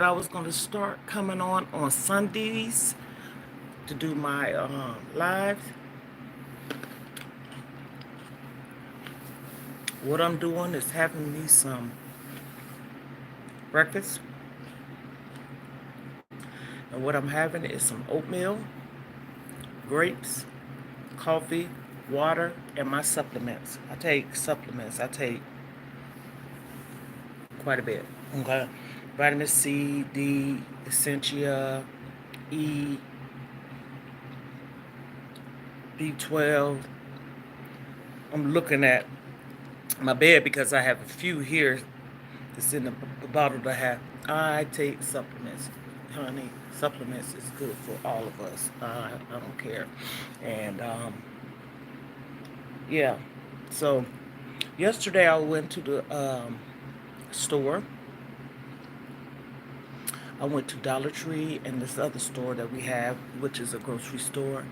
I was going to start coming on Sundays to do my lives. What I'm doing is having me some breakfast, and what I'm having is some oatmeal, grapes, coffee, water, and my supplements. I take supplements. I take quite a bit. Okay, vitamin C, D, Essentia, E, B12. I'm looking at my bed because I have a few here. It's in the bottle to have. I take supplements, honey. Supplements is good for all of us. I don't care. And yeah. So yesterday I went to the store. I went to Dollar Tree and this other store that we have, which is a grocery store.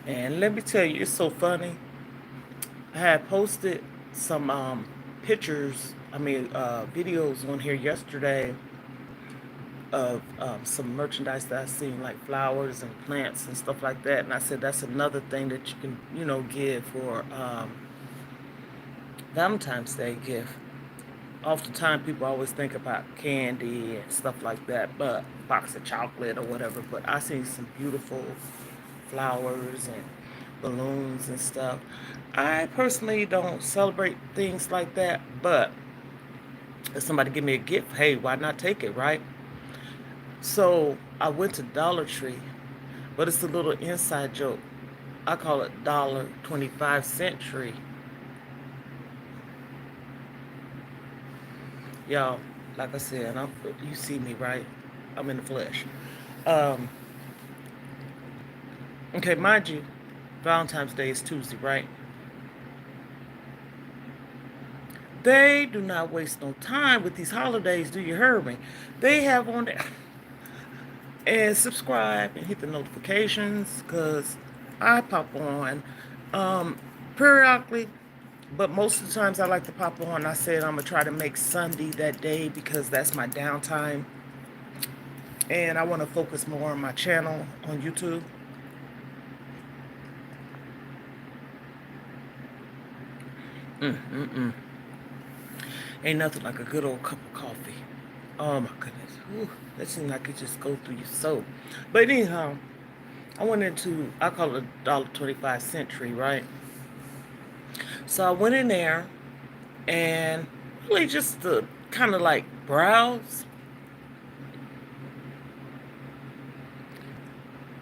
And let me tell you, it's so funny. I had posted some pictures, videos on here yesterday of some merchandise that I seen, like flowers and plants and stuff like that. And I said that's another thing that you can, give for Valentine's Day gift. Oftentimes people always think about candy and stuff like that, but a box of chocolate or whatever. But I seen some beautiful flowers and balloons and stuff. I personally don't celebrate things like that, but if somebody give me a gift, hey, why not take it, right? So I went to Dollar Tree, but it's a little inside joke. I call it $1.25 tree. Y'all, like I said, you see me, right? I'm in the flesh. Um, okay, mind you, Valentine's Day is Tuesday, right? They do not waste no time with these holidays, do you hear me? They have on there. And subscribe and hit the notifications because I pop on um, periodically, but most of the times I like to pop on. I said I'm gonna try to make Sunday that day because that's my downtime, and I want to focus more on my channel on YouTube. Mm-mm-mm. Ain't nothing like a good old cup of coffee. Oh my goodness. Whew, that seems like it just go through your soul. But anyhow, I went into, I call it $1.25 tree, right? So I went in there and really just to kind of like browse.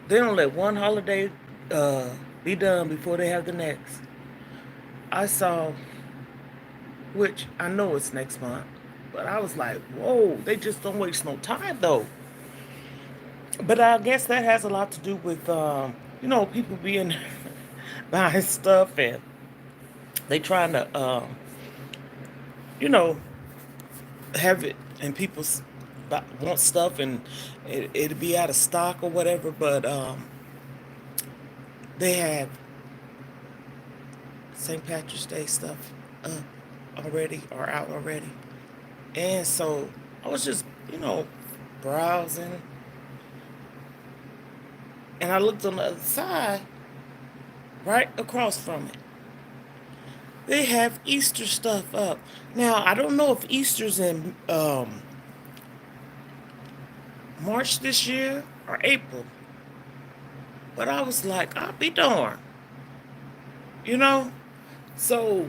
They don't let one holiday uh, be done before they have the next. I saw, which I know it's next month, but I was like, whoa, they just don't waste no time though. But I guess that has a lot to do with, people being buying stuff and they trying to, you know, have it and people want stuff and it'll be out of stock or whatever. But they have St. Patrick's Day stuff up already or out already. And so I was just, browsing. And I looked on the other side, right across from it. They have Easter stuff up. Now, I don't know if Easter's in March this year or April. But I was like, I'll be darned. You know? So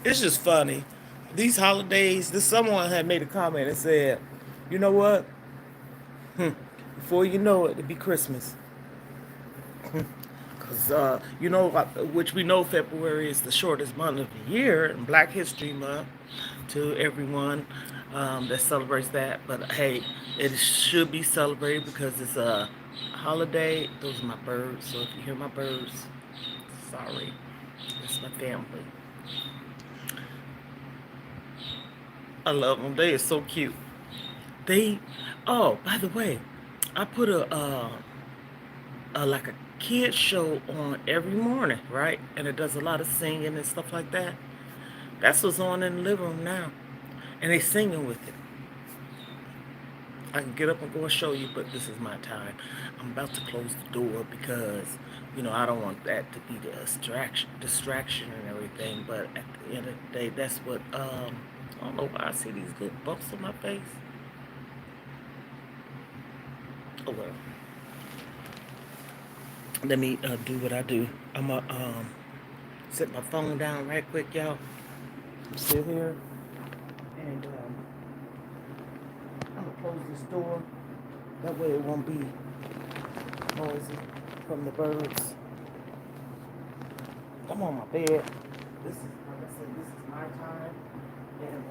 it's just funny. These holidays, someone had made a comment and said, you know what? Before you know it, it'll be Christmas. Because, which we know February is the shortest month of the year, and Black History Month to everyone that celebrates that. But hey, it should be celebrated because it's a holiday. Those are my birds. So if you hear my birds, sorry. It's my family. I love them. They are so cute. They, oh, by the way, I put a like a kid show on every morning, right? And it does a lot of singing and stuff like that. That's what's on in the living room now, and they singing with it. I can get up and go and show you, but this is my time. I'm about to close the door because, I don't want that to be the distraction and everything. But at the end of the day, that's what, I don't know why I see these little bumps on my face. Oh well, let me do what I do. I'm going to set my phone down right quick, y'all. I'm still here. And I'm going to close this door. That way it won't be noisy from the birds. I'm on my bed. This is, like I said, this is my time. And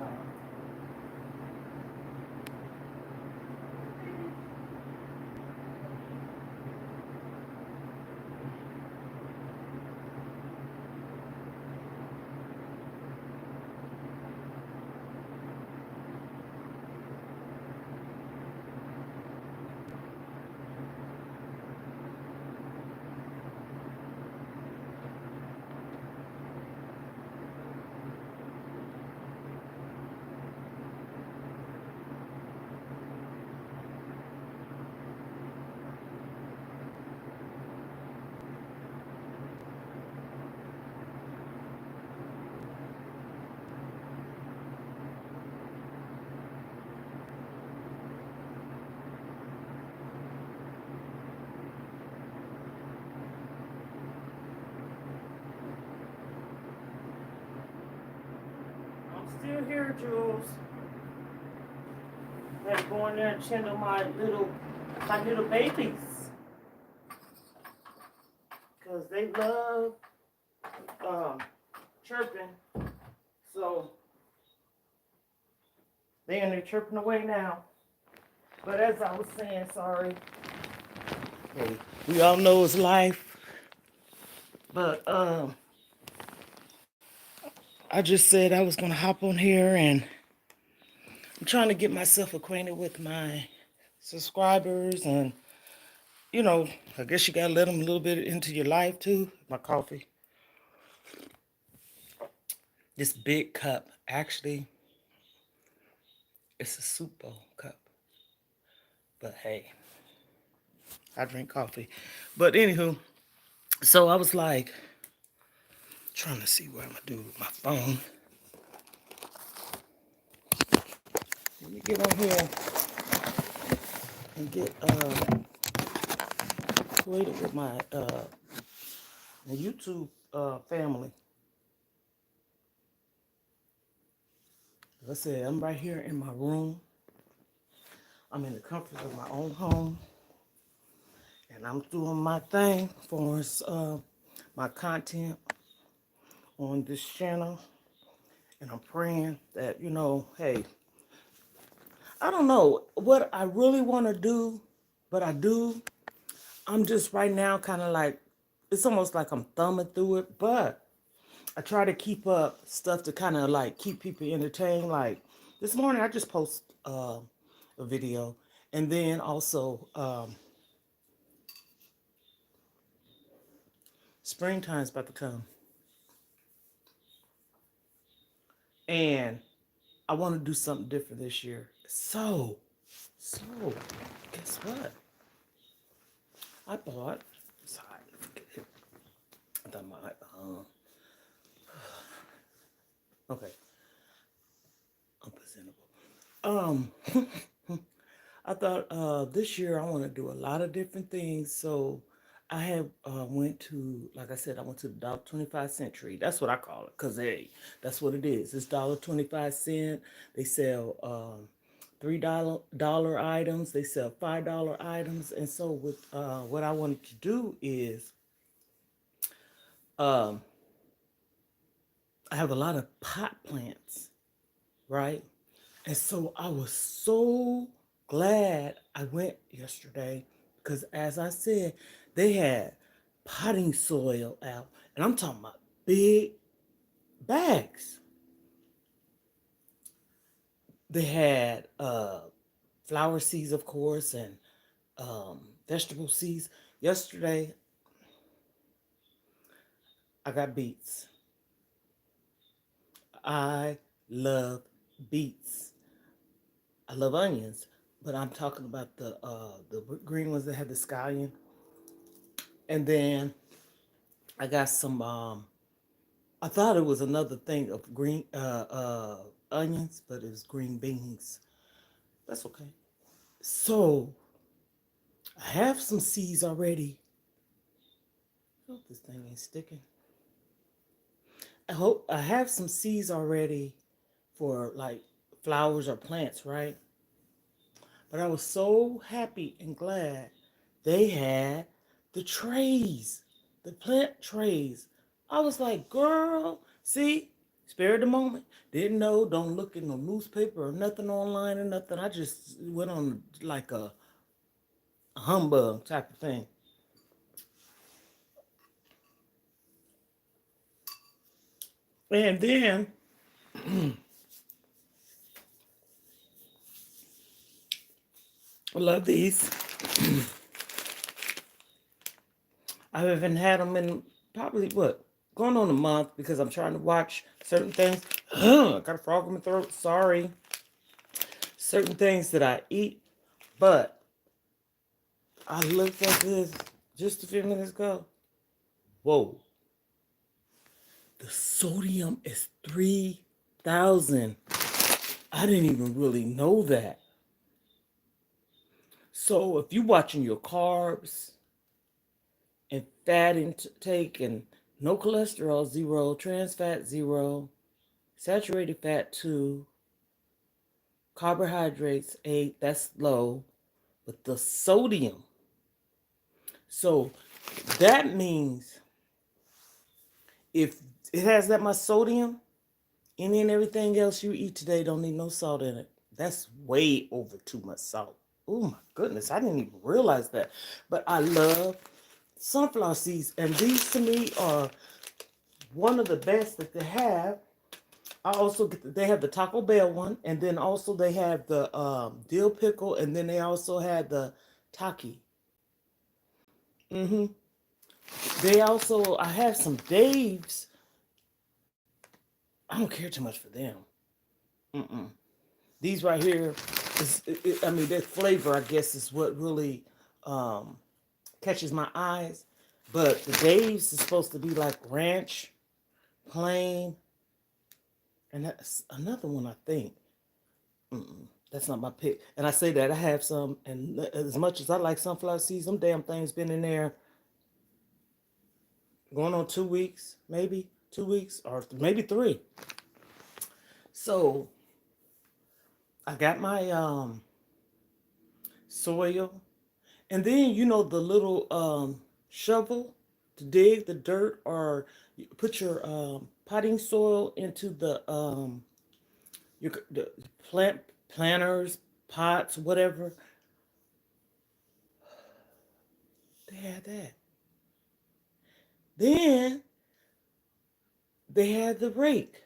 I'm still here, Jules. I had to go in there and tend to my little babies. Because they love chirping. So they in there chirping away now. But as I was saying, sorry. Hey, we all know it's life. But I just said I was gonna hop on here, and I'm trying to get myself acquainted with my subscribers, and I guess you gotta let them a little bit into your life too. My coffee. This big cup, actually, it's a soup bowl cup. But hey, I drink coffee. But anywho, so I was like trying to see what I'm gonna do with my phone. Let me get on here and get acquainted with my YouTube family. Like I said, I'm right here in my room. I'm in the comfort of my own home. And I'm doing my thing for my content on this channel. And I'm praying that, hey, I don't know what I really want to do, but I do. I'm just right now kind of like, it's almost like I'm thumbing through it, but I try to keep up stuff to kind of like keep people entertained. Like this morning, I just posted a video, and then also springtime's about to come, and I want to do something different this year. So guess what? I bought. Sorry, forget it. I thought my okay, unpresentable. I thought this year I want to do a lot of different things. So I have went to, like I said, I went to the $1.25 Century. That's what I call it, cause hey, that's what it is. It's $1.25. They sell $3 items. They sell $5 items. And so with what I wanted to do is um, I have a lot of pot plants, right? And so I was so glad I went yesterday because, as I said, they had potting soil out, and I'm talking about big bags. They had flower seeds, of course, and vegetable seeds. Yesterday, I got beets. I love beets. I love onions, but I'm talking about the green ones that had the scallion. And then I got some. I thought it was another thing of green onions, but it was green beans. That's okay. So I have some seeds already. I hope this thing ain't sticking. I hope I have some seeds already for like flowers or plants, right? But I was so happy and glad they had the trays, the plant trays. I was like, girl, see, spare the moment. Didn't know, don't look in no newspaper or nothing online or nothing. I just went on like a humbug type of thing. And then I love these. I haven't had them in probably what? Going on a month because I'm trying to watch certain things. I got a frog in my throat. Sorry. Certain things that I eat. But I looked at this just a few minutes ago. Whoa. The sodium is 3,000. I didn't even really know that. So if you're watching your carbs and fat intake and no cholesterol, zero, trans fat, zero, saturated fat, two, carbohydrates, eight, that's low, but the sodium. So that means if it has that much sodium, any and everything else you eat today don't need no salt in it. That's way over too much salt. Oh my goodness, I didn't even realize that. But I love sunflower seeds, and these to me are one of the best that they have. I also they have the Taco Bell one, and then also they have the dill pickle, and then they also had the taki. hmm They also I have some Dave's. I don't care too much for them. Mm-mm. These right here, I mean, that flavor, I guess, is what really um, catches my eyes. But the Dave's is supposed to be like ranch, plain, and that's another one I think. Mm-mm, that's not my pick. And I say that I have some, and as much as I like sunflower seeds, them damn things been in there going on 2 weeks, maybe 2 weeks, or maybe three. So I got my soil. And then you know the little shovel to dig the dirt, or you put your potting soil into the planters, pots, whatever. They had that. Then they had the rake,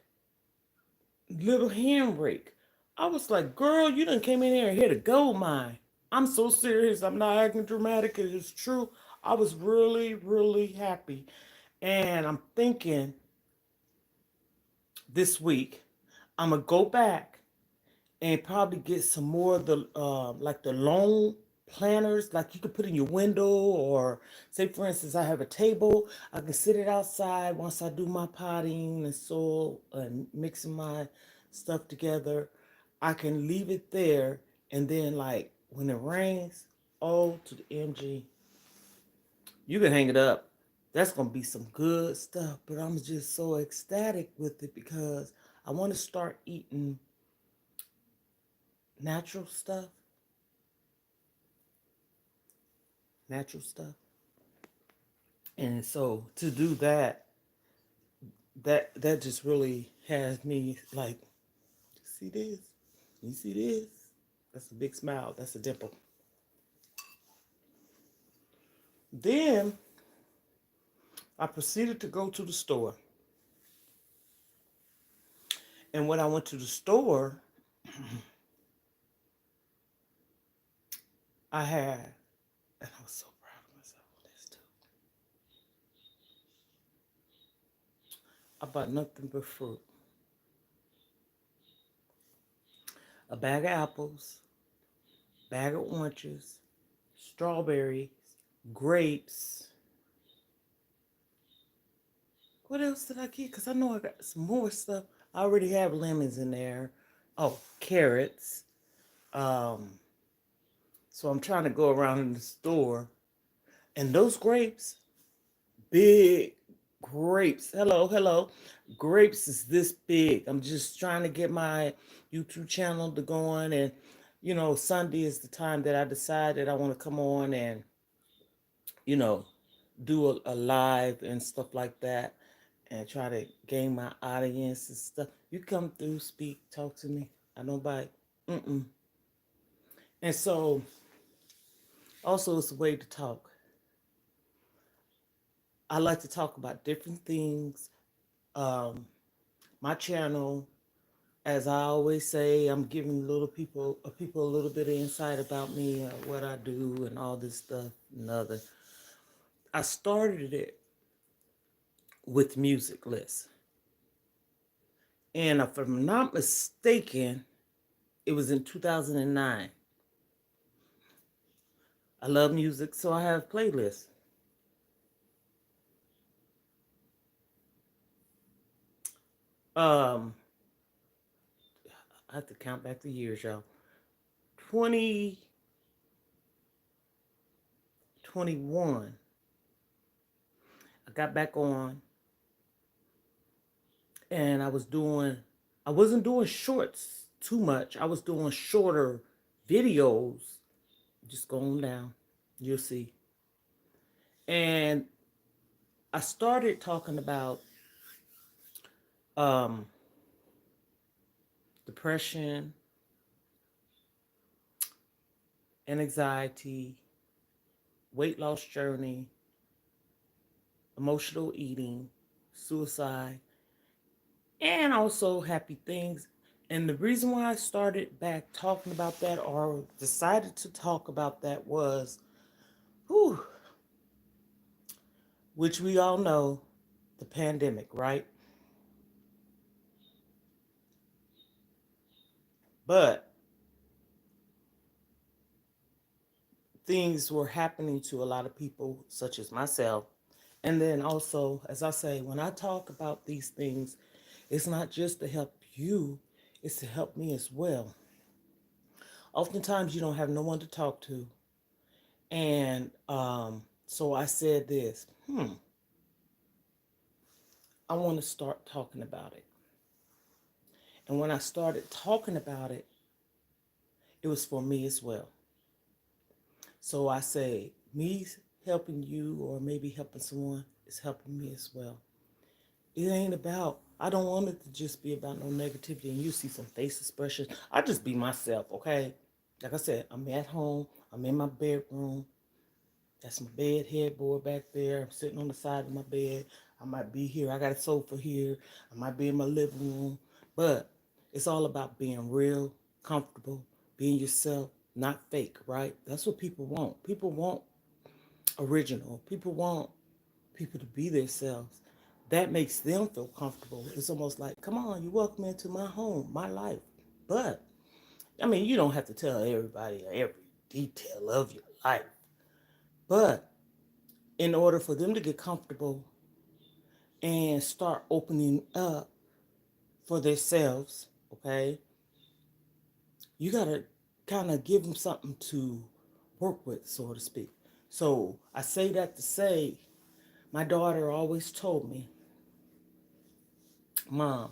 little hand rake. I was like, girl, you done came in here and hit a gold mine. I'm so serious. I'm not acting dramatic. It is true. I was really, really happy. And I'm thinking this week I'm gonna go back and probably get some more of the like the long planters, like you could put in your window, or say for instance, I have a table, I can sit it outside once I do my potting and soil and mixing my stuff together. I can leave it there, and then like when it rains, oh to the MG, you can hang it up. That's gonna be some good stuff. But I'm just so ecstatic with it because I want to start eating natural stuff, natural stuff. And so to do that, that just really has me like, see this? You see this? That's a big smile. That's a dimple. Then I proceeded to go to the store. And when I went to the store, I had, and I was so proud of myself for this too. I bought nothing but fruit. A bag of apples, bag of oranges, strawberries, grapes. What else did I get? Because I know I got some more stuff. I already have lemons in there. Oh, carrots. Um, so I'm trying to go around in the store. And those grapes, big grapes. Hello, hello. Grapes is this big. I'm just trying to get my YouTube channel to go on. And, Sunday is the time that I decided I want to come on and, you know, do a live and stuff like that and try to gain my audience and stuff. You come through, speak, talk to me. I don't bite. Mm-mm. And so, also, it's a way to talk. I like to talk about different things. Um, my channel, as I always say, I'm giving people a little bit of insight about me, what I do, and all this stuff and other. I started it with music lists, and if I'm not mistaken, it was in 2009. I love music, so I have playlists. Um, I have to count back the years, y'all. 2021, I got back on and I wasn't doing shorts too much. I was doing shorter videos. Just going down, you'll see. And I started talking about um, depression and anxiety, weight loss journey, emotional eating, suicide, and also happy things. And the reason why I started back talking about that or decided to talk about that was, whew, which we all know, the pandemic, right? But things were happening to a lot of people, such as myself. And then also, as I say, when I talk about these things, it's not just to help you, it's to help me as well. Oftentimes, you don't have no one to talk to. And so I said this, I want to start talking about it. And when I started talking about it, it was for me as well. So I say, me helping you or maybe helping someone is helping me as well. It ain't about, I don't want it to just be about no negativity and you see some face expressions. I just be myself, okay? Like I said, I'm at home, I'm in my bedroom. That's my bed headboard back there. I'm sitting on the side of my bed. I might be here. I got a sofa here. I might be in my living room. But it's all about being real, comfortable, being yourself, not fake, right? That's what people want. People want original. People want people to be themselves. That makes them feel comfortable. It's almost like, come on, you're welcome into my home, my life. But, I mean, you don't have to tell everybody every detail of your life. But in order for them to get comfortable and start opening up for themselves, okay, you got to kind of give them something to work with, so to speak. So I say that to say, my daughter always told me, Mom,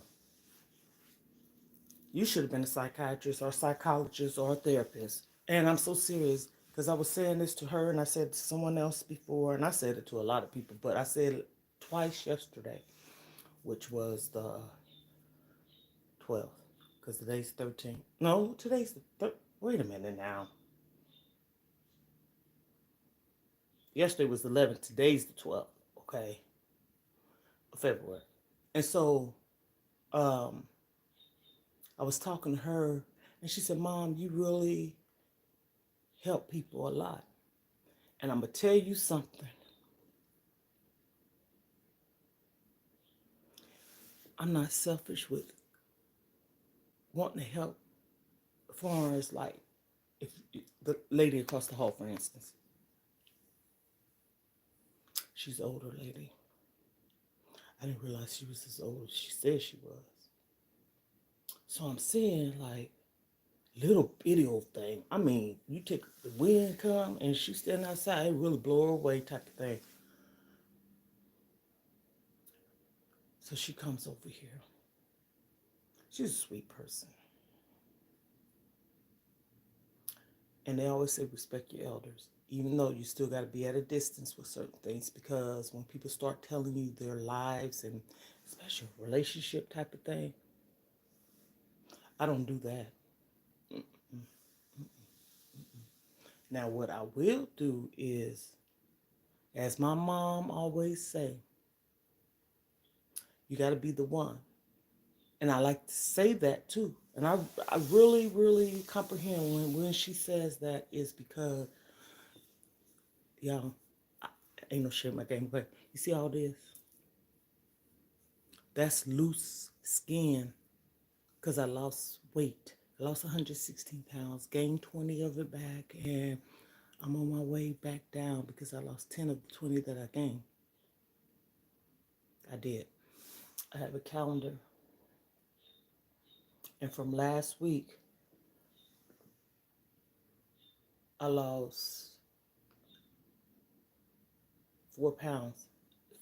you should have been a psychiatrist or a psychologist or a therapist. And I'm so serious because I was saying this to her and I said to someone else before, and I said it to a lot of people, but I said it twice yesterday, which was the 12th, because today's 13th. No, today's the wait a minute now. Yesterday was the 11th. Today's the 12th, okay, of February. And so um, I was talking to her, and she said, Mom, you really help people a lot. And I'm going to tell you something. I'm not selfish with wanting to help as far as like, if the lady across the hall, for instance, she's an older lady. I didn't realize she was as old as she said she was. So I'm seeing like little bitty old thing. I mean, you take the wind come and she's standing outside, it really blow her away type of thing. So she comes over here. She's a sweet person. And they always say respect your elders, even though you still got to be at a distance with certain things, because when people start telling you their lives and especially relationship type of thing, I don't do that. Now, what I will do is, as my mom always say, you got to be the one. And I like to say that too. And I really, really comprehend when she says that is because, y'all, I, ain't no shit in my game, but you see all this? That's loose skin because I lost weight. I lost 116 pounds, gained 20 of it back, and I'm on my way back down because I lost 10 of the 20 that I gained. I did. I have a calendar. And from last week, I lost 4 pounds.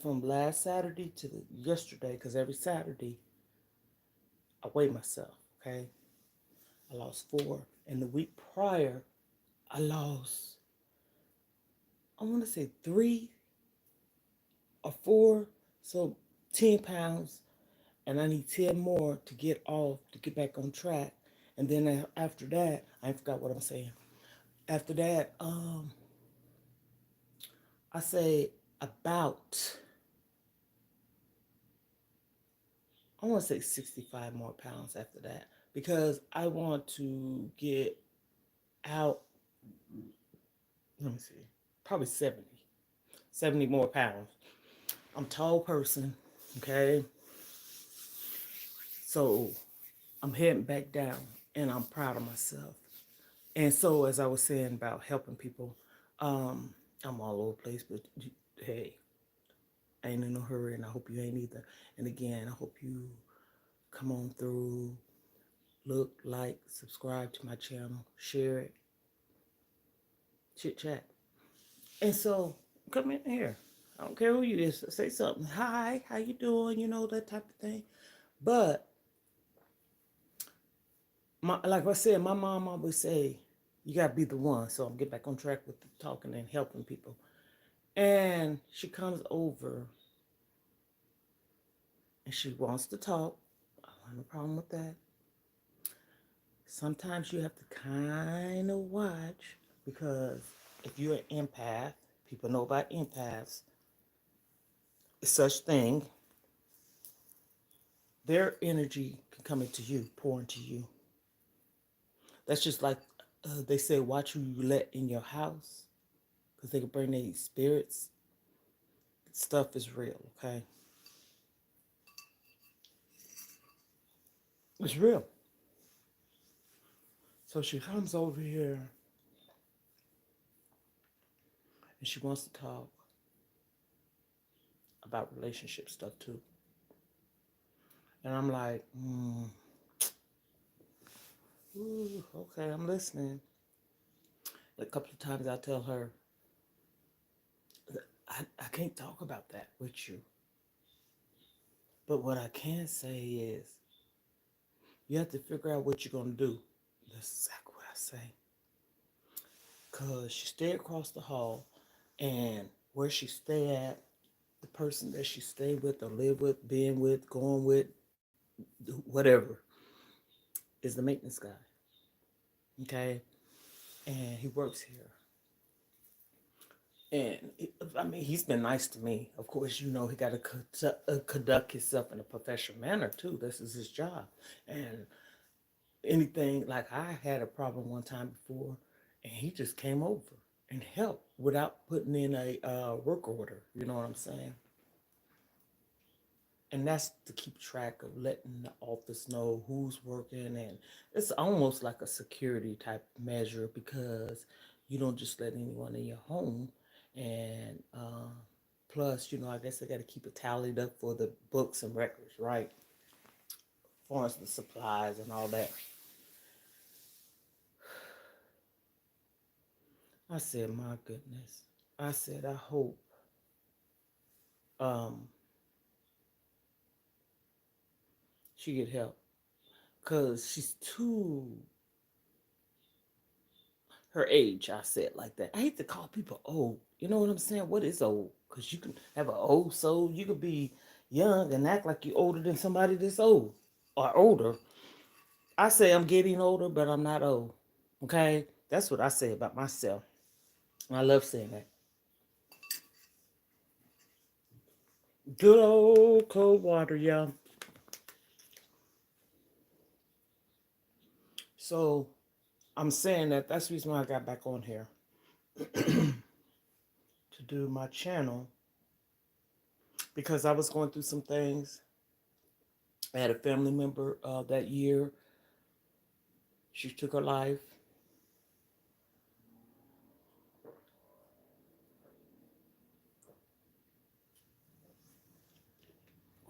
From last Saturday to yesterday, because every Saturday I weigh myself, okay? I lost 4. And the week prior, I lost, I want to say 3 or 4, so 10 pounds. And I need 10 more to get off, to get back on track. And then after that, I forgot what I'm saying. After that, I say about, I want to say 65 more pounds after that, because I want to get out, let me see, probably 70 more pounds. I'm a tall person, okay? So I'm heading back down and I'm proud of myself. And so, as I was saying about helping people, I'm all over the place, but hey, I ain't in no hurry and I hope you ain't either. And again, I hope you come on through, look, like, subscribe to my channel, share it, chit chat. And so, come in here. I don't care who you is. Say something. Hi, how you doing? You know, that type of thing. But like I said, my mom always say, you gotta be the one. So I'm get back on track with the talking and helping people. And she comes over and she wants to talk. I don't have no problem with that. Sometimes you have to kind of watch, because if you're an empath, people know about empaths, such thing, their energy can come into you, pour into you. That's just like they say, watch who you let in your house, because they can bring their spirits. Stuff is real, okay? It's real. So she comes over here and she wants to talk about relationship stuff too. And I'm like, ooh, okay, I'm listening. A couple of times I tell her, I can't talk about that with you. But what I can say is, you have to figure out what you're going to do. That's exactly what I say. Because she stayed across the hall, and where she stay at, the person that she stay with or live with, being with, going with, whatever, is the maintenance guy. Okay? And he works here. And I mean, he's been nice to me. Of course, you know, he got to conduct himself in a professional manner too. This is his job. And anything, like I had a problem one time before, and he just came over and helped without putting in a work order. You know what I'm saying? And that's to keep track of letting the office know who's working, and it's almost like a security type measure because you don't just let anyone in your home. And plus, I guess they got to keep it tallied up for the books and records, right? As far as the supplies and all that. I said, my goodness. I said, I hope um, she get help because she's too her age. I said like that. I hate to call people old. You know what I'm saying? What is old? Because you can have an old soul. You could be young and act like you're older than somebody that's old or older. I say I'm getting older, but I'm not old. Okay? That's what I say about myself. I love saying that. Good old cold water, y'all. So I'm saying that that's the reason why I got back on here to do my channel because I was going through some things. I had a family member that year. She took her life.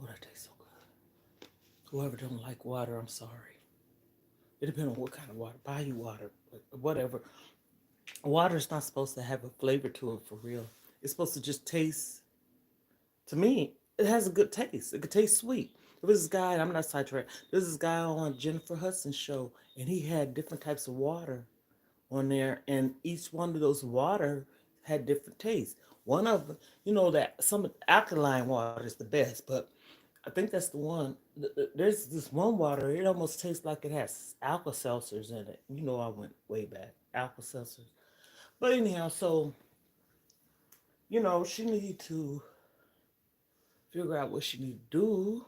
Oh, that tastes so good. Whoever don't like water, I'm sorry. It depends on what kind of water. Buy you water, whatever. Water is not supposed to have a flavor to it for real. It's supposed to just taste. To me, it has a good taste. It could taste sweet. There was this guy, I'm not sidetracked. There's this guy on Jennifer Hudson's show, and he had different types of water on there, and each one of those water had different tastes. One of them, that some alkaline water is the best, but I think that's the one. There's this one water. It almost tastes like it has Alka Seltzers in it. I went way back. Alka Seltzers. But anyhow, so she need to figure out what she need to do,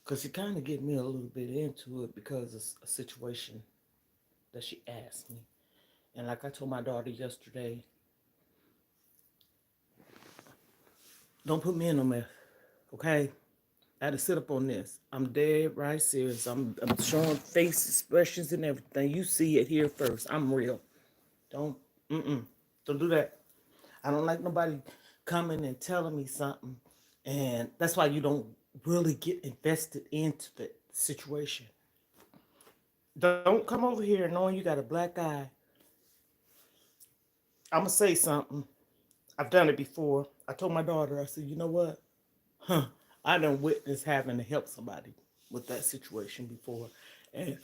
because she kind of get me a little bit into it because of a situation that she asked me. And like I told my daughter yesterday, don't put me in no mess, okay? I had to sit up on this. I'm dead right serious. I'm showing face expressions and everything. You see it here first. I'm real. Don't mm-mm. Don't do that. I don't like nobody coming and telling me something. And that's why you don't really get invested into the situation. Don't come over here knowing you got a black eye. I'm gonna say something. I've done it before. I told my daughter, I said, you know what? Huh. I done witnessed having to help somebody with that situation before. And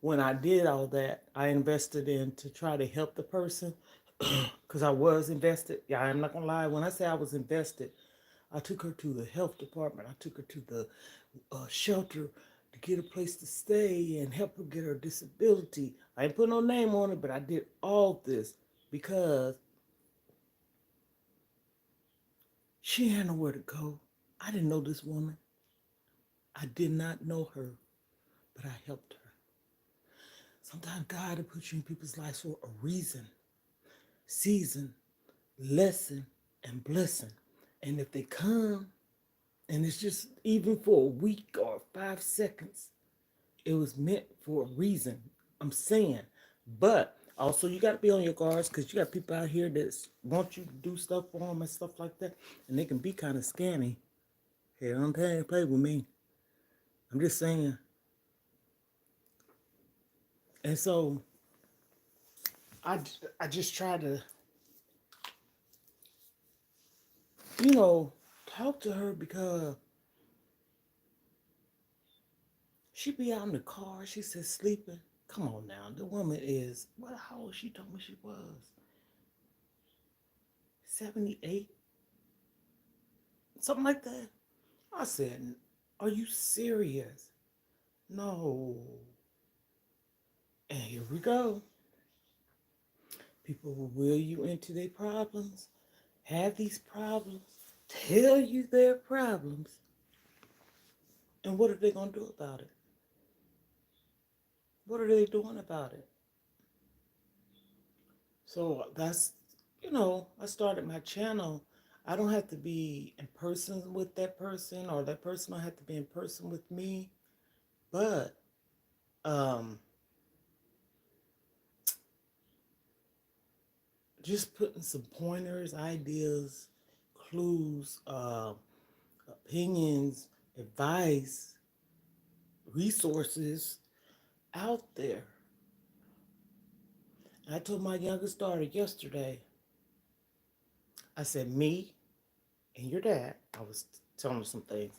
when I did all that, I invested in to try to help the person because I was invested. Yeah, I'm not gonna lie. When I say I was invested, I took her to the health department. I took her to the shelter to get a place to stay and help her get her disability. I didn't put no name on it, but I did all this because she had nowhere to go. I didn't know this woman. I did not know her, but I helped her. Sometimes God will put you in people's lives for a reason, season, lesson, and blessing. And if they come, and it's just even for a week or 5 seconds, it was meant for a reason. I'm saying, but also you got to be on your guards because you got people out here that want you to do stuff for them and stuff like that, and they can be kind of scammy. Hey, don't play with me. I'm just saying. And so I, I just try to, you know, talk to her because she be out in the car. She says sleeping. Come on now, the woman is what? How old she told me she was? 78, something like that. I said, "Are you serious?" No. And here we go. People will will you into their problems, have these problems, tell you their problems, and what are they gonna do about it? What are they doing about it? So that's, I started my channel. I don't have to be in person with that person, or that person don't have to be in person with me. But um, just putting some pointers, ideas, clues, opinions, advice, resources out there. I told my youngest daughter yesterday, I said, me and your dad, I was telling her some things.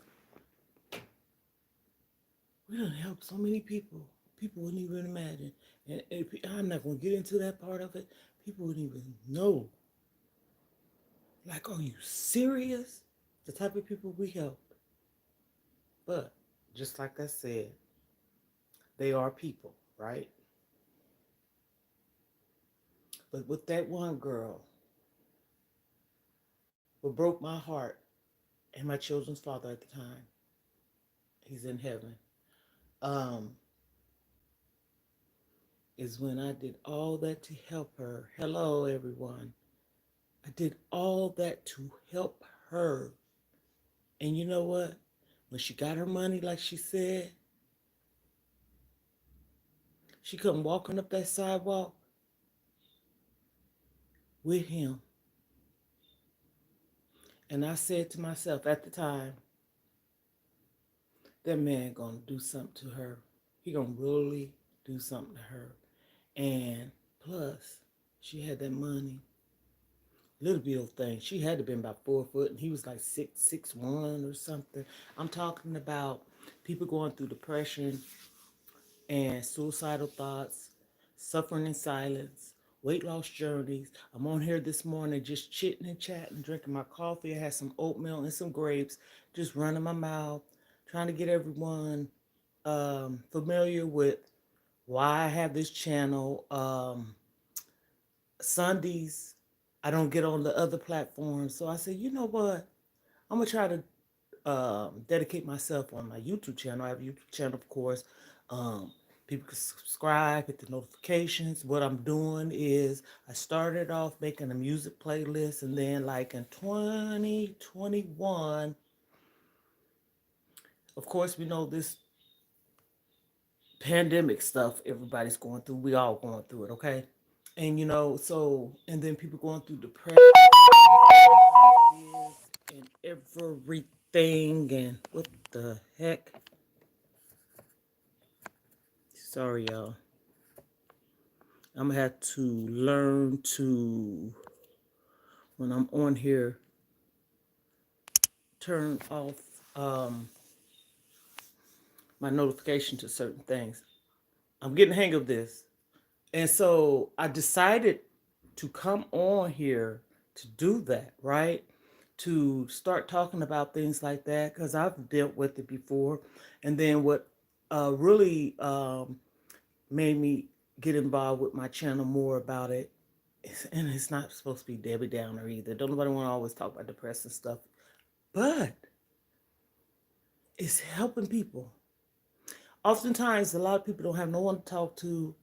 We done helped so many people. People wouldn't even imagine. And I'm not going to get into that part of it. People wouldn't even know. Like, are you serious? The type of people we help. But just like I said, they are people, right? But with that one girl, what broke my heart, and my children's father at the time, he's in heaven, um, is when I did all that to help her. Hello, everyone. I did all that to help her. And you know what? When she got her money, like she said, she come walking up that sidewalk with him. And I said to myself at the time, that man gonna do something to her. He gonna really do something to her. And plus, she had that money. Little bittle thing. She had to been about 4 foot, and he was like 6'1" or something. I'm talking about people going through depression and suicidal thoughts, suffering in silence, weight loss journeys. I'm on here this morning just chitting and chatting, drinking my coffee. I had some oatmeal and some grapes, just running my mouth, trying to get everyone familiar with why I have this channel. Sundays, I don't get on the other platforms. So I said, you know what? I'm going to try to dedicate myself on my YouTube channel. I have a YouTube channel, of course. Um, People can subscribe, hit the notifications. What I'm doing is I started off making a music playlist, and then like in 2021, of course, we know this pandemic stuff everybody's going through. We all going through it, okay? And and then people going through depression and everything. And what the heck? Sorry, y'all. I'm gonna have to learn to, when I'm on here, turn off my notification to certain things. I'm getting the hang of this. And so I decided to come on here to do that, right? To start talking about things like that, because I've dealt with it before. And then what really made me get involved with my channel more about it, and it's not supposed to be Debbie Downer either. Don't nobody want to always talk about depressing stuff, but it's helping people. Oftentimes, a lot of people don't have no one to talk to,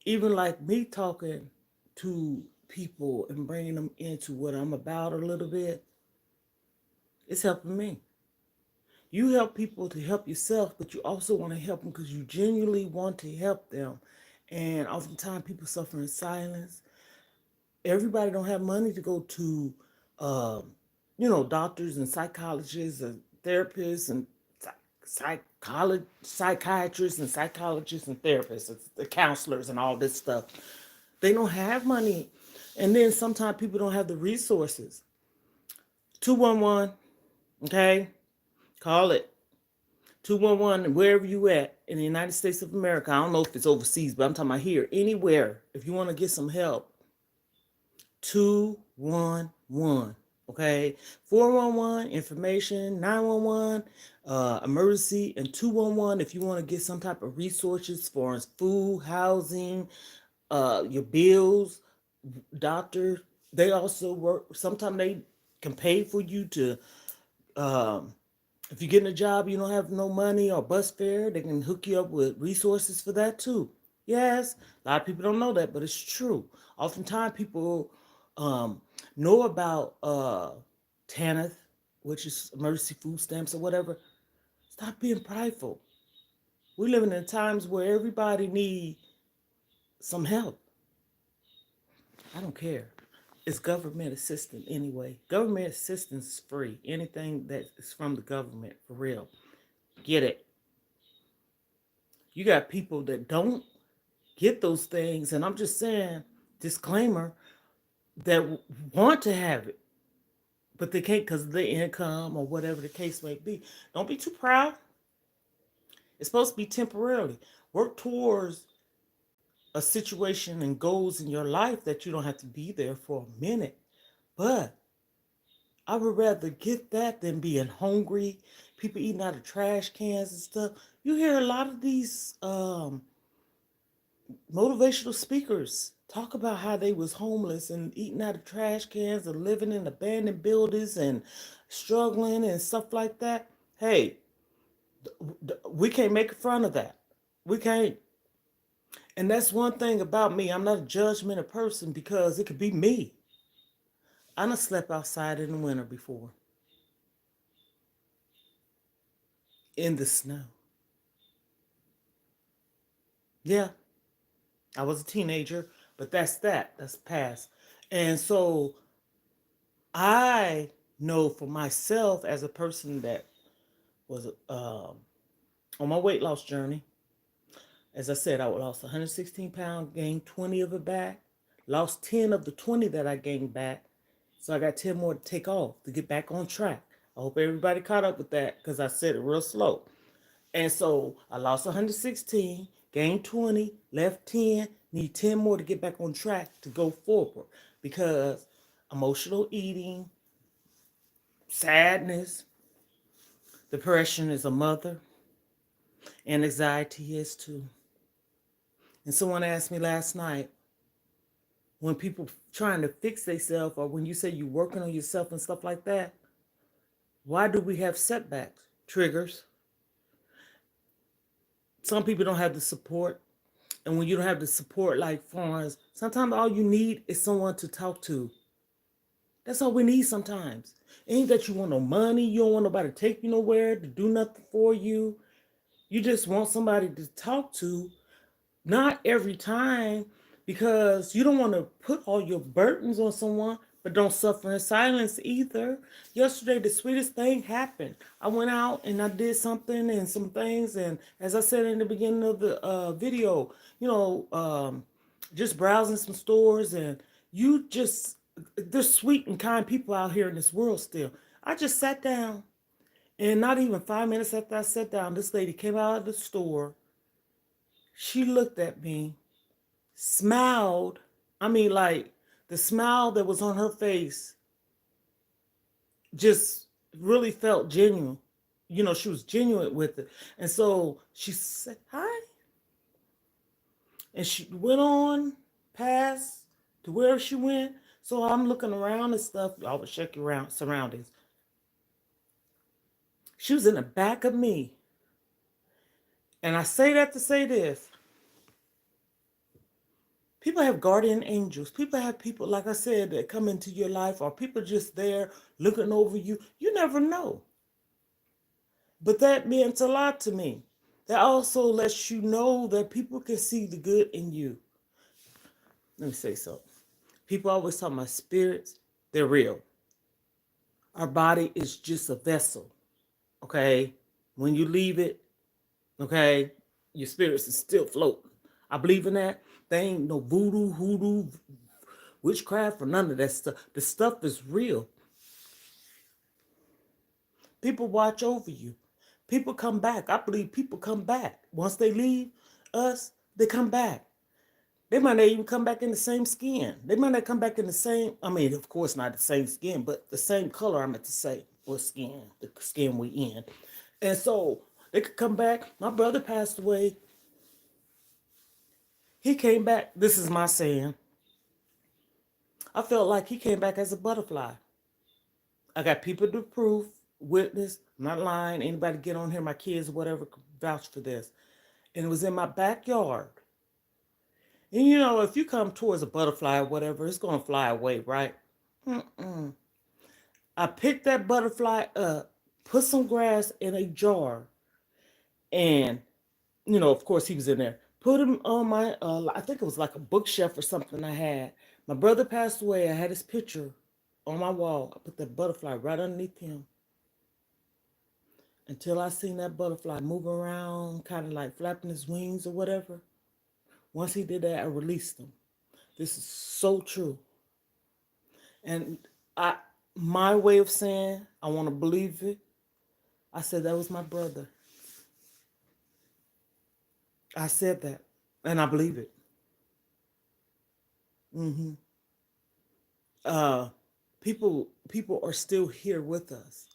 even like me talking to people and bringing them into what I'm about a little bit. It's helping me. You help people to help yourself, but you also want to help them because you genuinely want to help them. And oftentimes, people suffer in silence. Everybody don't have money to go to, doctors and psychologists and therapists and psychiatrists and psychologists and therapists, and the counselors and all this stuff. They don't have money, and then sometimes people don't have the resources. 211, okay, call it 211 wherever you at in the United States of America. I don't know if it's overseas, but I'm talking about here, anywhere. If you want to get some help, 211. Okay, 411 information, 911 emergency, and 211 if you want to get some type of resources for food, housing, your bills, doctor. They also work. Sometimes they can pay for you to. Um, if you're getting a job, you don't have no money or bus fare, they can hook you up with resources for that too. Yes, a lot of people don't know that, but it's true. Oftentimes, people Know about TANF, which is emergency food stamps or whatever. Stop being prideful. We're living in times where everybody needs some help. I don't care. It's government assistance anyway. Government assistance is free. Anything that is from the government, for real. Get it. You got people that don't get those things, and I'm just saying, disclaimer, that want to have it, but they can't because of their income or whatever the case may be. Don't be too proud. It's supposed to be temporarily. Work towards a situation and goals in your life that you don't have to be there for a minute. But I would rather get that than being hungry, people eating out of trash cans and stuff. You hear a lot of these motivational speakers talk about how they was homeless and eating out of trash cans and living in abandoned buildings and struggling and stuff like that. Hey, we can't make fun of that. We can't. And that's one thing about me. I'm not a judgmental person because it could be me. I done slept outside in the winter before in the snow. Yeah, I was a teenager, but that's that. That's past. And so I know for myself as a person that was on my weight loss journey. As I said, I lost 116 pounds, gained 20 of it back, lost 10 of the 20 that I gained back. So I got 10 more to take off to get back on track. I hope everybody caught up with that because I said it real slow. And so I lost 116, gained 20, left 10, need 10 more to get back on track to go forward because emotional eating, sadness, depression is a mother, and anxiety is too. And someone asked me last night, when people trying to fix themselves or when you say you're working on yourself and stuff like that, why do we have setbacks? Triggers. Some people don't have the support. And when you don't have the support like Florence, sometimes all you need is someone to talk to. That's all we need sometimes. Ain't that you want no money, you don't want nobody to take you nowhere, to do nothing for you. You just want somebody to talk to. Not every time, because you don't want to put all your burdens on someone, but don't suffer in silence either. Yesterday, the sweetest thing happened. I went out and I did something and some things, and as I said in the beginning of the video, just browsing some stores, and you just, there's sweet and kind people out here in this world still. I just sat down, and not even 5 minutes after I sat down, this lady came out of the store. She looked at me, smiled. I mean, like the smile that was on her face just really felt genuine. You know, she was genuine with it. And so she said, hi. And she went on past to where she went. So I'm looking around and stuff. I was checking around surroundings. She was in the back of me. And I say that to say this. People have guardian angels. People have people, like I said, that come into your life, or people just there looking over you. You never know. But that meant a lot to me. That also lets you know that people can see the good in you. Let me say something. People always talk about spirits. They're real. Our body is just a vessel. Okay? When you leave it, okay, your spirits is still floating. I believe in that. There ain't no voodoo, hoodoo, witchcraft, or none of that stuff. The stuff is real. People watch over you. People come back. I believe people come back. Once they leave us, they come back. They might not even come back in the same skin. They might not come back in the same, I mean, of course not the same skin, but the same color, I meant to say, or skin, the skin we in. And so they could come back. My brother passed away. He came back. This is my saying. I felt like he came back as a butterfly. I got people to prove, witness, I'm not lying. Anybody get on here, my kids or whatever, vouch for this. And it was in my backyard. And you know, if you come towards a butterfly or whatever, it's going to fly away, right? Mm-mm. I picked that butterfly up, put some grass in a jar, and of course he was in there. Put him on my, I think it was like a bookshelf or something I had. My brother passed away. I had his picture on my wall. I put that butterfly right underneath him until I seen that butterfly move around, kind of like flapping his wings or whatever. Once he did that, I released him. This is so true. And I, my way of saying, I want to believe it. I said that was my brother. I said that, and I believe it. Hmm. Uh, people are still here with us.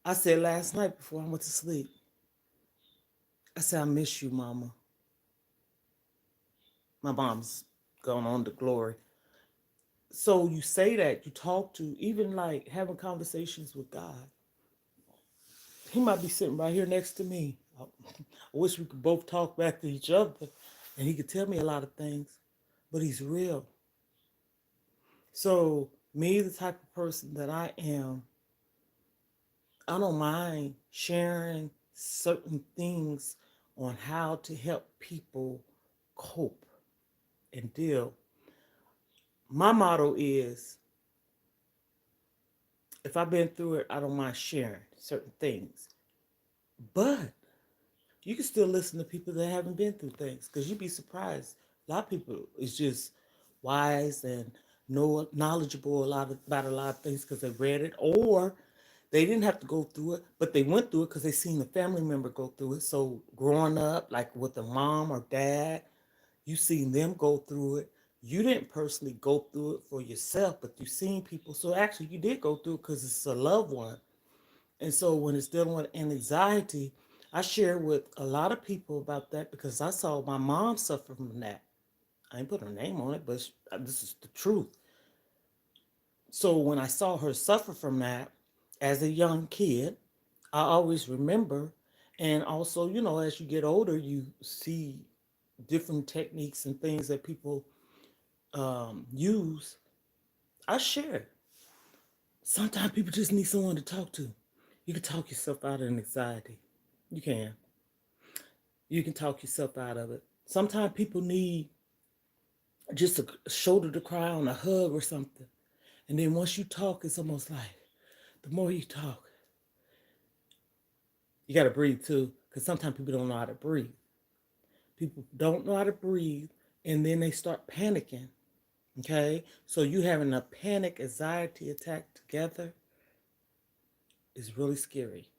I said last night before I went to sleep. I said I miss you, Mama. My mom's gone on to glory. So you say that you talk to, even like having conversations with God. He might be sitting right here next to me. I wish we could both talk back to each other, and he could tell me a lot of things. But he's real. So me, the type of person that I am, I don't mind sharing certain things on how to help people cope and deal. My motto is if I've been through it, I don't mind sharing certain things. But you can still listen to people that haven't been through things because you'd be surprised. A lot of people is just wise and know knowledgeable about a lot of things because they read it, or they didn't have to go through it, but they went through it because they seen a family member go through it. So growing up, like with a mom or dad, you seen them go through it. You didn't personally go through it for yourself, but you seen people. So actually, you did go through it because it's a loved one. And so when it's dealing with anxiety, I share with a lot of people about that because I saw my mom suffer from that. I ain't put her name on it, but this is the truth. So when I saw her suffer from that as a young kid, I always remember. And also, as you get older, you see different techniques and things that people use. I share. Sometimes people just need someone to talk to. You can talk yourself out of anxiety. You can. You can talk yourself out of it. Sometimes people need just a shoulder to cry on, a hug or something. And then once you talk, it's almost like the more you talk, you got to breathe too, because sometimes people don't know how to breathe. People don't know how to breathe, and then they start panicking. Okay, so you having a panic anxiety attack together is really scary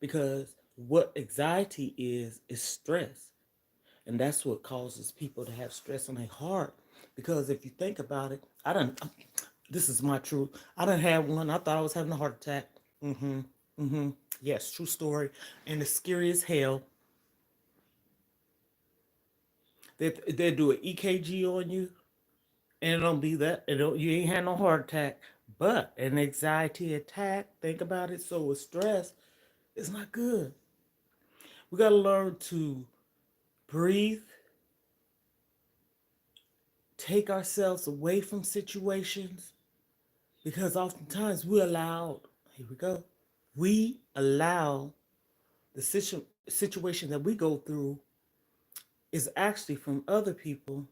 because what anxiety is stress, and that's what causes people to have stress on their heart. Because if you think about it, this is my truth. I done had one. I thought I was having a heart attack. Mm-hmm. Mm-hmm. Yes, true story. And it's scary as hell. They do an EKG on you, and it don't be that. You ain't had no heart attack, but an anxiety attack. Think about it. So with stress, it's not good. We gotta learn to breathe, take ourselves away from situations, because oftentimes we allow. Here we go. We allow the situation that we go through is actually from other people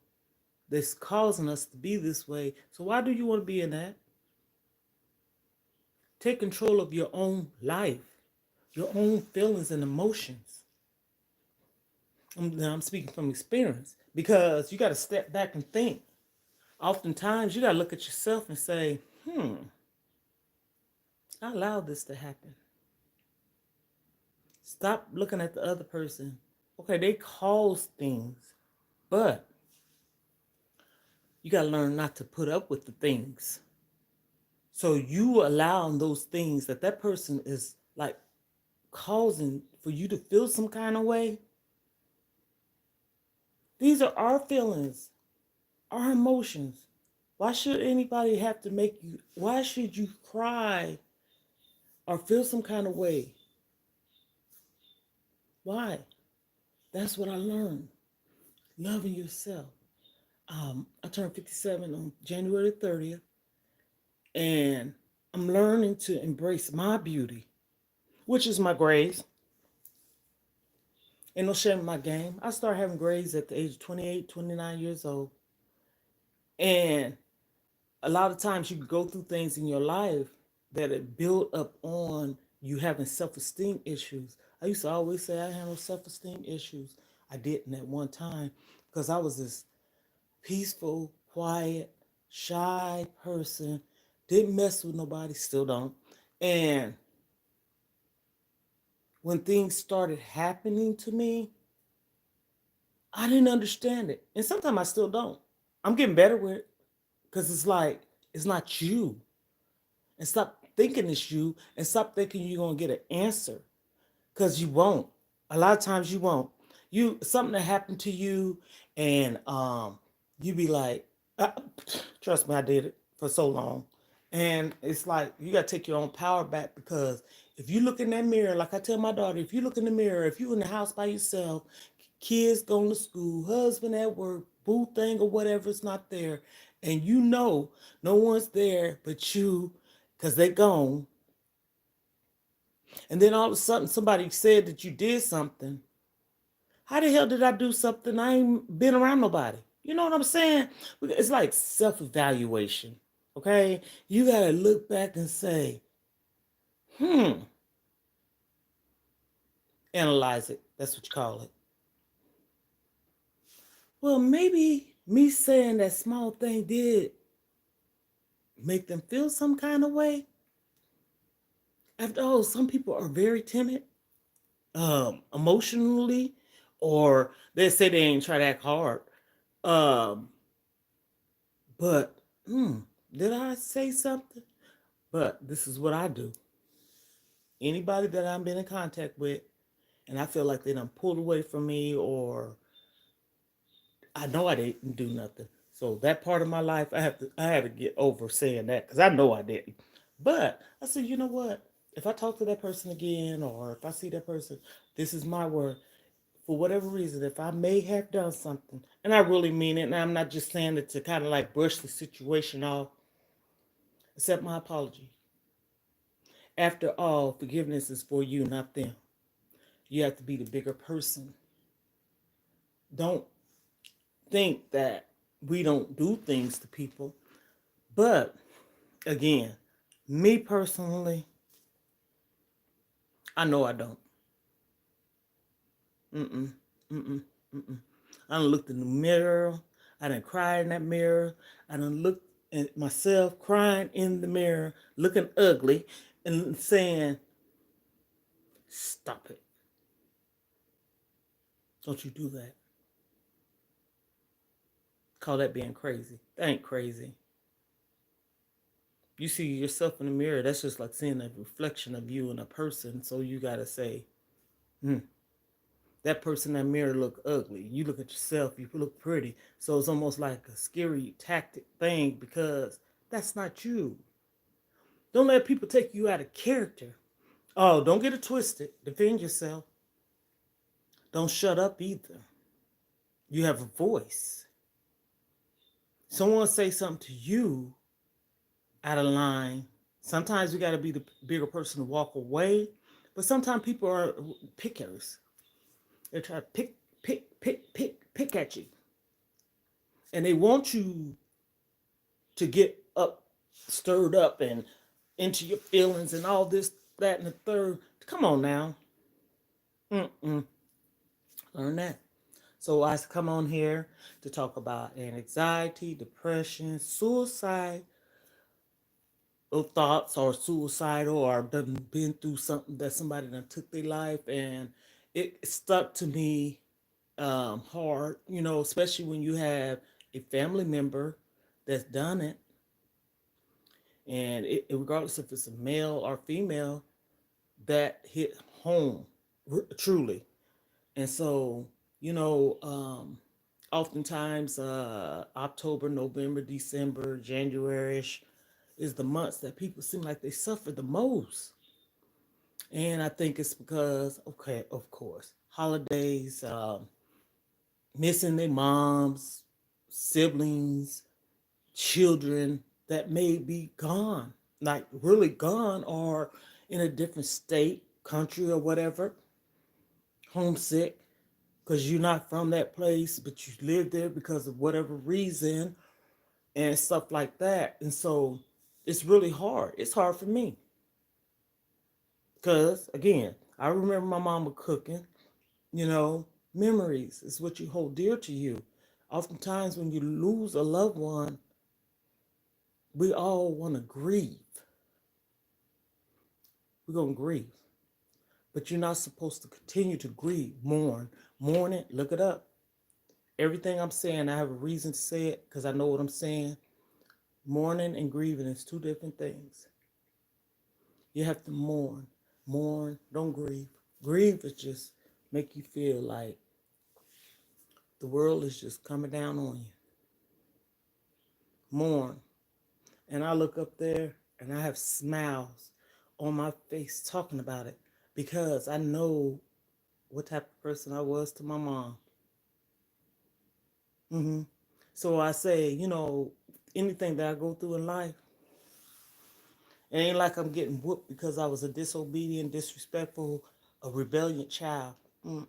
that's causing us to be this way. So why do you want to be in that? Take control of your own life, your own feelings and emotions. Now I'm speaking from experience because you got to step back and think. Oftentimes you got to look at yourself and say, I allowed this to happen. Stop looking at the other person. Okay, they cause things, but you got to learn not to put up with the things. So you allowing those things that person is like causing for you to feel some kind of way. These are our feelings, our emotions. Why should anybody have to make you, why should you cry or feel some kind of way? Why? That's what I learned. Loving yourself. I turned 57 on January 30th. And I'm learning to embrace my beauty, which is my grays. Ain't no shame in my game. I started having grays at the age of 28, 29 years old. And a lot of times you go through things in your life that it build up on you having self-esteem issues. I used to always say I had no self-esteem issues. I didn't at one time because I was this peaceful, quiet, shy person. Didn't mess with nobody, still don't. And when things started happening to me, I didn't understand it. And sometimes I still don't. I'm getting better with it because it's like, it's not you. And stop thinking it's you and stop thinking you're going to get an answer because you won't. A lot of times you won't. You something that happened to you and you be like, uh, trust me, I did it for so long. And it's like you gotta take your own power back because if you look in that mirror, like I tell my daughter, if you look in the mirror, if you in the house by yourself, kids going to school, husband at work, boo thing or whatever is not there, and you know no one's there but you because they gone, and then all of a sudden somebody said that you did something. How the hell did I do something? I ain't been around nobody. You know what I'm saying? It's like self-evaluation. Okay? You gotta look back and say, hmm, analyze it. That's what you call it. Well, maybe me saying that small thing did make them feel some kind of way. After all, some people are very timid, emotionally, or they say they ain't try to act hard. Um, but did I say something? But this is what I do. Anybody that I've been in contact with, and I feel like they done pulled away from me, or I know I didn't do nothing. So that part of my life, I had to get over saying that because I know I didn't. But I said, you know what? If I talk to that person again, or if I see that person, this is my word. For whatever reason, if I may have done something, and I really mean it, and I'm not just saying it to kind of like brush the situation off, accept my apology. After all, forgiveness is for you, not them. You have to be the bigger person. Don't think that we don't do things to people. But again, me personally, I know I don't. Mm-mm, mm-mm, mm-mm. I done looked in the mirror. I done cried in that mirror. I done looked at myself crying in the mirror, looking ugly, and saying, stop it. Don't you do that. Call that being crazy. That ain't crazy. You see yourself in the mirror, that's just like seeing a reflection of you in a person. So you gotta say, hmm, that person in that mirror look ugly. You look at yourself, you look pretty. So it's almost like a scary tactic thing because that's not you. Don't let people take you out of character. Oh, don't get it twisted. Defend yourself. Don't shut up either. You have a voice. Someone say something to you out of line. Sometimes you got to be the bigger person to walk away. But sometimes people are pickers. They try to pick at you. And they want you to get up, stirred up, and into your feelings and all this, that, and the third. Come on now. Mm-mm. Learn that. So I come on here to talk about anxiety, depression, suicide, or thoughts, or suicidal, or done been through something that somebody done took their life, and it stuck to me hard. You know, especially when you have a family member that's done it, and regardless if it's a male or female, that hit home truly. And so, you know, oftentimes October, November, December, January is the months that people seem like they suffer the most. And I think it's because, okay, of course, holidays, missing their moms, siblings, children. that may be gone, like really gone, or in a different state, country, or whatever, homesick, because you're not from that place, but you live there because of whatever reason and stuff like that. And so it's really hard. It's hard for me because, again, I remember my mama cooking. You know, memories is what you hold dear to you. Oftentimes, when you lose a loved one, we all want to grieve. We're going to grieve. But you're not supposed to continue to grieve, mourn. Mourn it, look it up. Everything I'm saying, I have a reason to say it because I know what I'm saying. Mourning and grieving is two different things. You have to mourn. Mourn, don't grieve. Grieve is just make you feel like the world is just coming down on you. Mourn. And I look up there and I have smiles on my face talking about it because I know what type of person I was to my mom. hmm So I say, anything that I go through in life, it ain't like I'm getting whooped because I was a disobedient, disrespectful, a rebellious child. Mm-mm,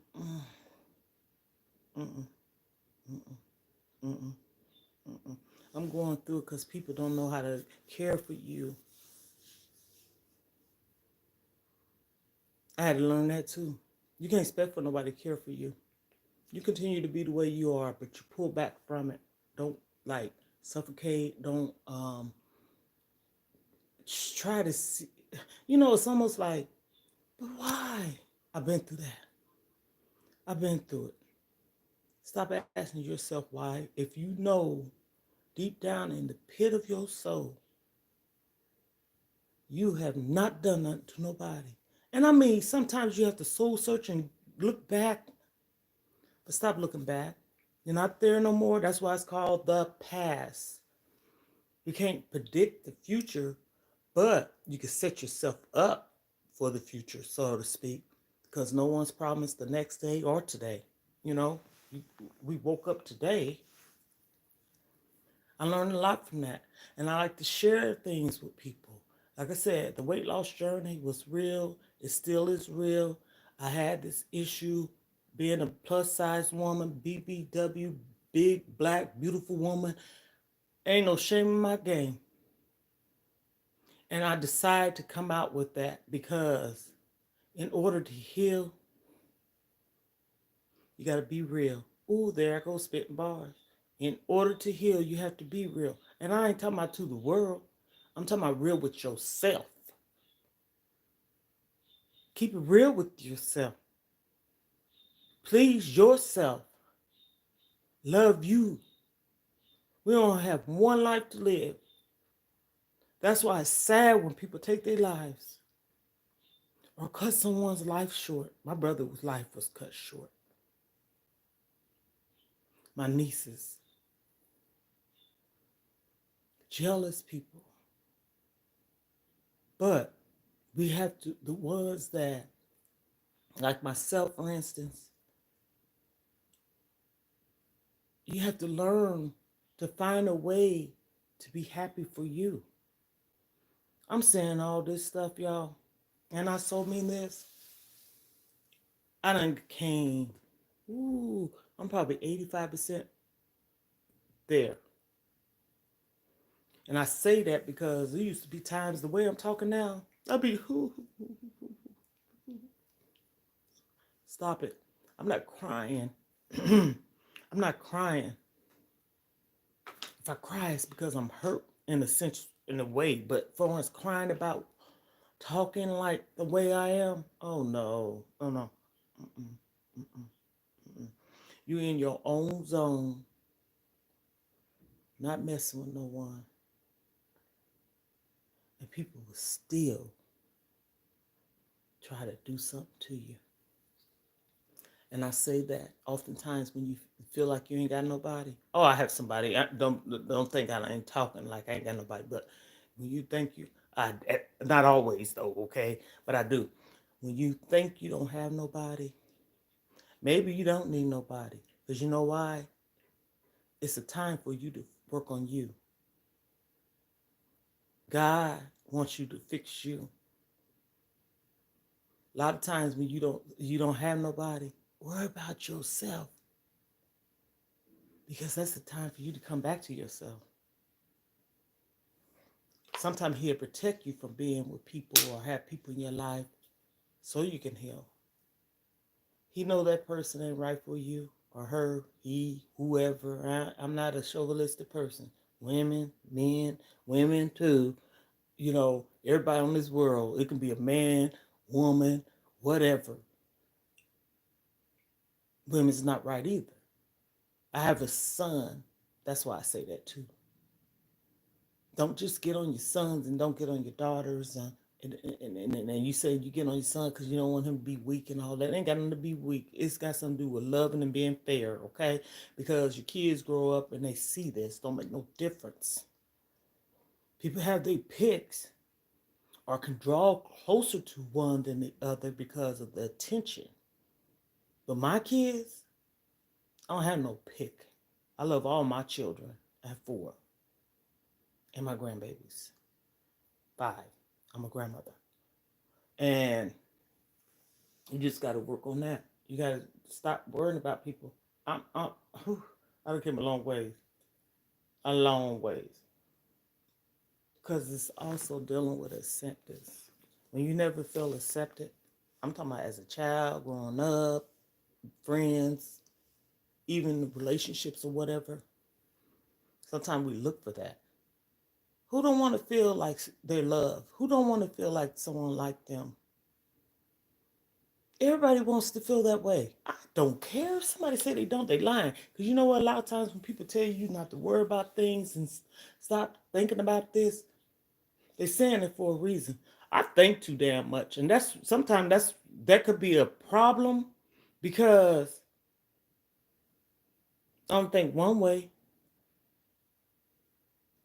mm-mm, mm-mm, mm-mm, mm-mm. I'm going through it because people don't know how to care for you. I had to learn that too. You can't expect for nobody to care for you. You continue to be the way you are, but you pull back from it. Don't like suffocate. Don't try to see. It's almost like, but why? I've been through that. I've been through it. Stop asking yourself why. If you know deep down in the pit of your soul, you have not done nothing to nobody. And I mean, sometimes you have to soul search and look back, but stop looking back. You're not there no more. That's why it's called the past. You can't predict the future, but you can set yourself up for the future, so to speak, because no one's promised the next day or today. You know, we woke up today. I learned a lot from that, and I like to share things with people. Like I said, the weight loss journey was real. It still is real. I had this issue being a plus size woman, BBW, big, black, beautiful woman. Ain't no shame in my game. And I decided to come out with that because in order to heal, you got to be real. Ooh, there I go spitting bars. In order to heal, you have to be real. And I ain't talking about to the world. I'm talking about real with yourself. Keep it real with yourself. Please yourself. Love you. We don't have one life to live. That's why it's sad when people take their lives or cut someone's life short. My brother's life was cut short. My nieces, jealous people. But we have to, the ones that, like myself, for instance, you have to learn to find a way to be happy for you. I'm saying all this stuff, y'all, and I so mean this. I done came, ooh, I'm probably 85% there. And I say that because there used to be times the way I'm talking now, I'd be, stop it. I'm not crying. I'm not crying. If I cry, it's because I'm hurt in a sense, in a way. But for instance, crying about talking like the way I am, oh no, oh no. Mm-mm, mm-mm, mm-mm. You in your own zone, not messing with no one. And people will still try to do something to you. And I say that oftentimes when you feel like you ain't got nobody. Oh, I have somebody. Don't think I ain't talking like I ain't got nobody. But when you think you, not always though, okay. But I do. When you think you don't have nobody, maybe you don't need nobody. Because you know why? It's a time for you to work on you. God wants you to fix you. A lot of times when you don't have nobody, worry about yourself. Because that's the time for you to come back to yourself. Sometimes he'll protect you from being with people or have people in your life so you can heal. He know that person ain't right for you or her, he, whoever. I'm not a chauvinistic person. Women, men, women too. Everybody on this world. It can be a man, woman, whatever. Women's not right either. I have a son. That's why I say that too. Don't just get on your sons and don't get on your daughters. And you say you get on your son because you don't want him to be weak and all that. It ain't got nothing to be weak. It's got something to do with loving and being fair, okay? Because your kids grow up and they see this. Don't make no difference. People have their picks or can draw closer to one than the other because of the attention. But my kids, I don't have no pick. I love all my children. I have 4. And my grandbabies. 5. I'm a grandmother. And you just got to work on that. You got to stop worrying about people. I done came a long ways. A long ways. Because it's also dealing with acceptance. When you never feel accepted, I'm talking about as a child, growing up, friends, even relationships or whatever. Sometimes we look for that. Who don't want to feel like they're loved? Who don't want to feel like someone like them? Everybody wants to feel that way. I don't care if somebody say they don't, they lying. Because you know what? A lot of times when people tell you not to worry about things and stop thinking about this, they're saying it for a reason. I think too damn much. And that could be a problem because I don't think one way.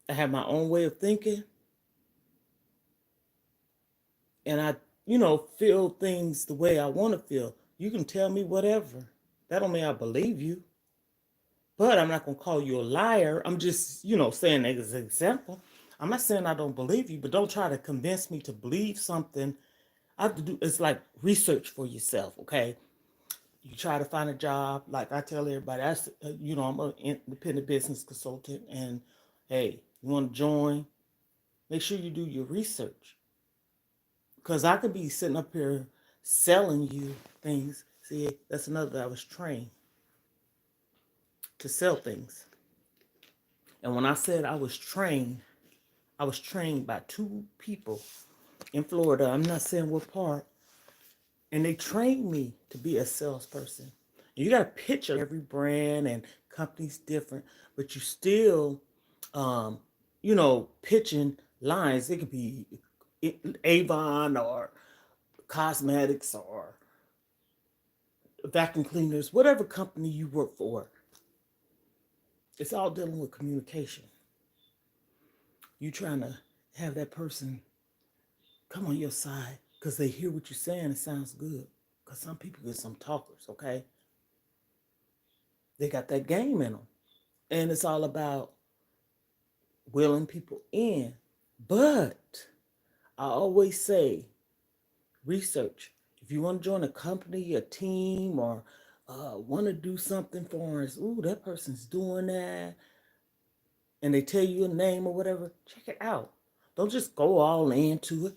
I have my own way of thinking. And feel things the way I want to feel. You can tell me whatever. That don't mean I believe you. But I'm not going to call you a liar. I'm just, saying as an example. I'm not saying I don't believe you, but don't try to convince me to believe something. I have to do, it's like research for yourself, okay? You try to find a job, like I tell everybody, I'm an independent business consultant, and hey, you want to join, make sure you do your research. Because I could be sitting up here selling you things. See, that's another, I was trained to sell things. And when I said I was trained by 2 people in Florida. I'm not saying what part. And they trained me to be a salesperson. And you got to picture every brand and company's different, but you still, pitching lines. It could be Avon or cosmetics or vacuum cleaners, whatever company you work for. It's all dealing with communication. You trying to have that person come on your side because they hear what you're saying. It sounds good. Because some people get some talkers, okay? They got that game in them. And it's all about willing people in. But I always say research. If you want to join a company, a team, or want to do something for us, ooh, that person's doing that, and they tell you a name or whatever, check it out. Don't just go all into it.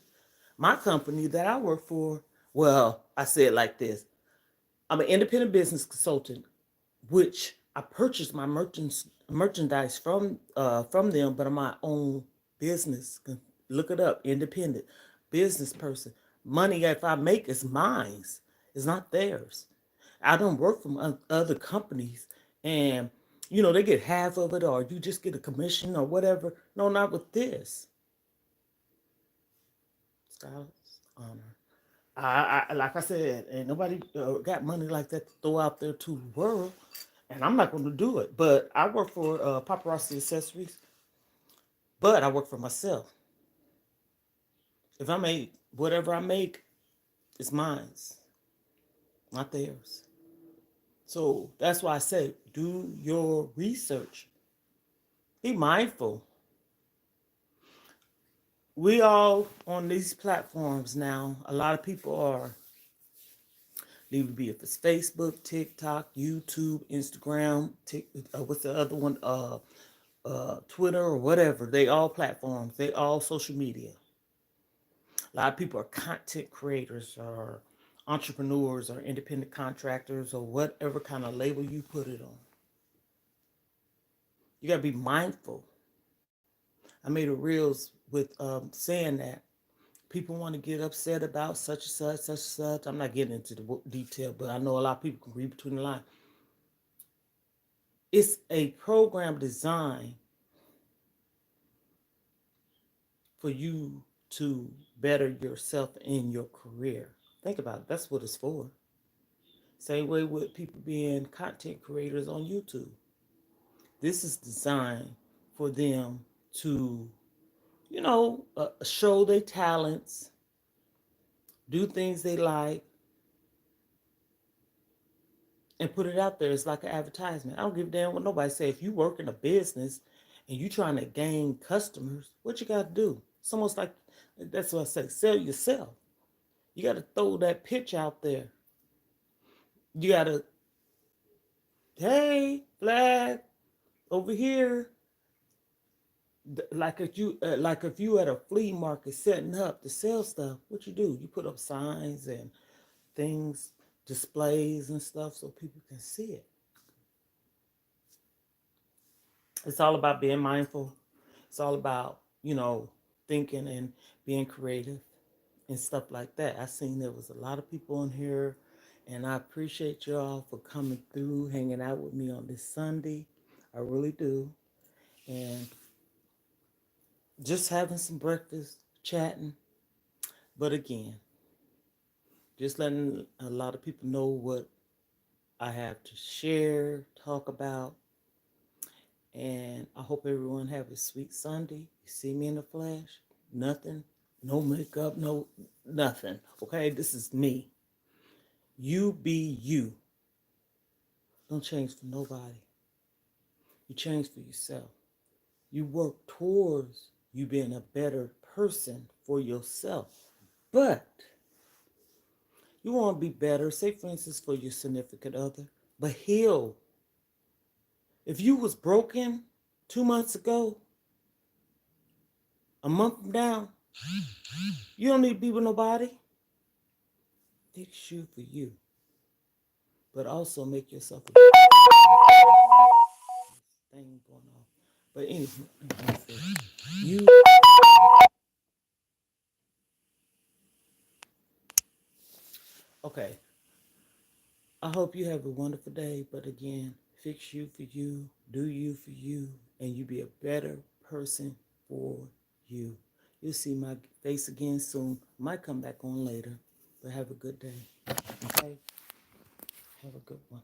My company that I work for, well, I say it like this. I'm an independent business consultant, which I purchased my merchandise from them, but I'm my own business. Look it up, independent business person. Money if I make is mine. It's not theirs. I don't work from other companies, and they get half of it, or you just get a commission or whatever. No, not with this. Styles, honor. I like I said, ain't nobody got money like that to throw out there to the world, and I'm not going to do it. But I work for Paparazzi Accessories, but I work for myself. If I make whatever I make, it's mine, not theirs. So that's why I say do your research. Be mindful. we all on these platforms now. A lot of people are, leave it be if it's Facebook, TikTok, YouTube, Instagram, what's the other one? Twitter or whatever. They all platforms. They all social media. A lot of people are content creators or entrepreneurs or independent contractors or whatever kind of label you put it on. You got to be mindful. I made a reels with saying that people want to get upset about such and such, such and such. I'm not getting into the detail, but I know a lot of people can read between the lines. It's a program designed for you to better yourself in your career. Think about it. That's what it's for. Same way with people being content creators on YouTube. This is designed for them to, show their talents, do things they like, and put it out there. It's like an advertisement. I don't give a damn what nobody say. If you work in a business and you trying to gain customers, what you got to do? It's almost like, that's what I say, sell yourself. You got to throw that pitch out there. You got to, hey, flag, over here. Like if you at a flea market setting up to sell stuff, what you do? You put up signs and things, displays and stuff so people can see it. It's all about being mindful. It's all about, thinking and being creative and stuff like that. I seen there was a lot of people in here, and I appreciate y'all for coming through, hanging out with me on this Sunday. I really do. And just having some breakfast, chatting. But again, just letting a lot of people know what I have to share, talk about. And I hope everyone have a sweet Sunday. You see me in the flesh. Nothing, no makeup, no nothing. Okay, this is me. You be you. Don't change for nobody. You change for yourself. You work towards you being a better person for yourself. But you want to be better, say for instance for your significant other, but heal. If you was broken 2 months ago, a month from now, you don't need to be with nobody. Fix you for you. But also make yourself a thing going on. But anyway, you okay. I hope you have a wonderful day. But again, fix you for you, do you for you, and you be a better person for you. You'll see my face again soon. Might come back on later. But have a good day. Okay? Have a good one.